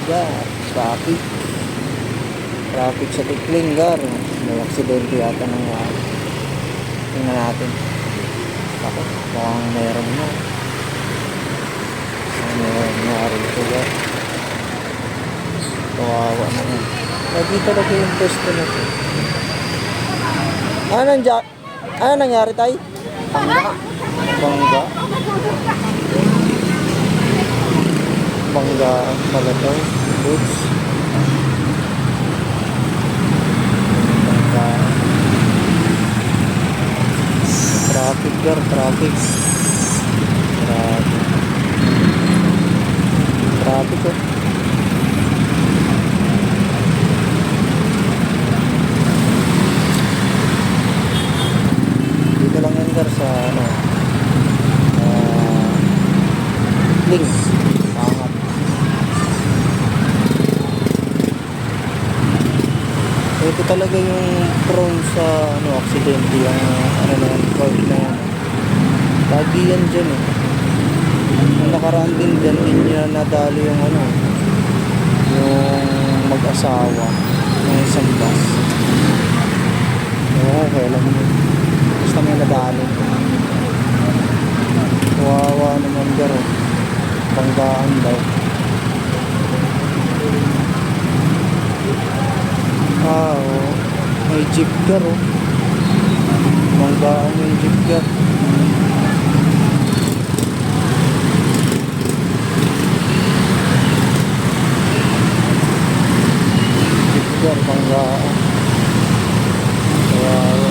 God, traffic sa Tiklingar. May aksidente yata nangyari. Tingnan natin. Ako, mukhang meron na. Meron nangyari ito ba? Kawawa naman. Lagi talaga yung pwesto na ito. Ano nangyari tayo? Bangga. Bangga pala ito. Goods. Bangga. Traffic girl, traffic. Traffic oh. Dito lang yan sir sa ano links pangat. Ito talaga yung prone sa ano aksidente yung ano na yan, road na yan. Lagi yan dyan eh. Ang nakaraan din dyan niya nadali yung ano yung mag-asawa ng isang bus. Okay lang yun. Basta may nadali. Kawawa naman garo. Banggaan daw. Oh. May jeep garo. Banggaan yung jeep garo. Banggaan. Kawawa.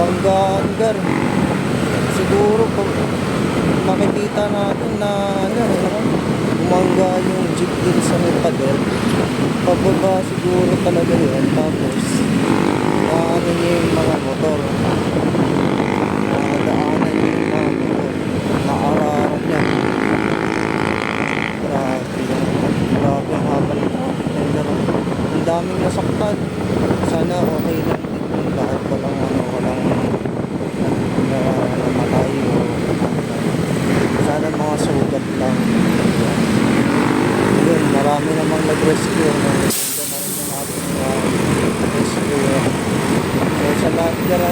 Banggaan siguro pag makikita natin na bumangga yung jeep din sa may pader, pababa siguro talaga yun, tapos ano niya yung mga motor, daanan niya yung mga motor, naararan niya. Grabe ang haba ng traffic ng gano'n. Ang daming nasaktan. Sana okay lang din lahat, walang walang namatay o sana mga sugat lang. Yun, marami namang nag-rescue. Ganda na rin yung ating rescue. So sa lahat dyan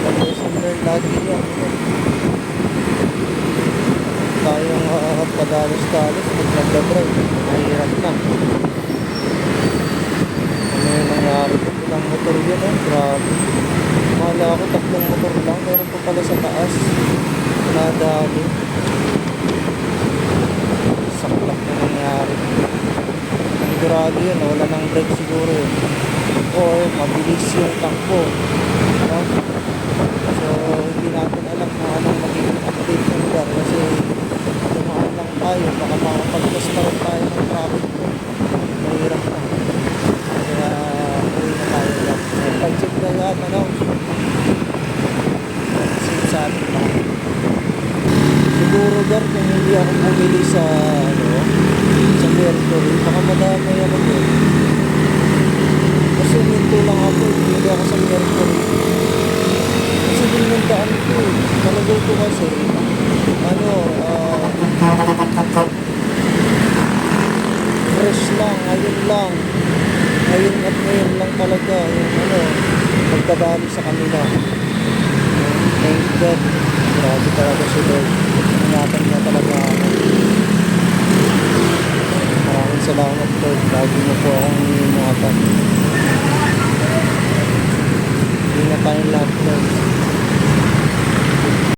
lesson learned lagi yan. Tayong padalos-dalos pag nagdadrive, mahirap na. Ano yung nangyari ko? Ilang motor yun grabe. Mahal ako, 3 motor lang. Meron pa pala sa taas. Nadali. Saklap na nangyari. Ang grado yun, wala ng brake siguro yun. Or mabilis yung takbo. No? So, hindi natin alam kung anong magiging update ng lugar kasi dumaan lang tayo, baka makapagpas na rin tayo ng traffic ko. Mahirap na. Kaya, uwi na tayo lang. Pag-check na lahat, ano? Sa atin lang. Siguro gar kung hindi ako bumili sa sa Mercury, baka madami ako doon. Kasi minto lang ako, bumili ako sa Mercury. Kasi din yung daan ko eh. Talagay ko kasi, fresh lang, ngayon lang. Ngayon at ngayon lang talaga yung pagkabali sa kanila. Thank God. Grabe talaga si Lord. Ingatan niya talaga ako. Maraming salamat Lord. Lagi niyo po akong ingatan. Ingat tayong lahat Lord.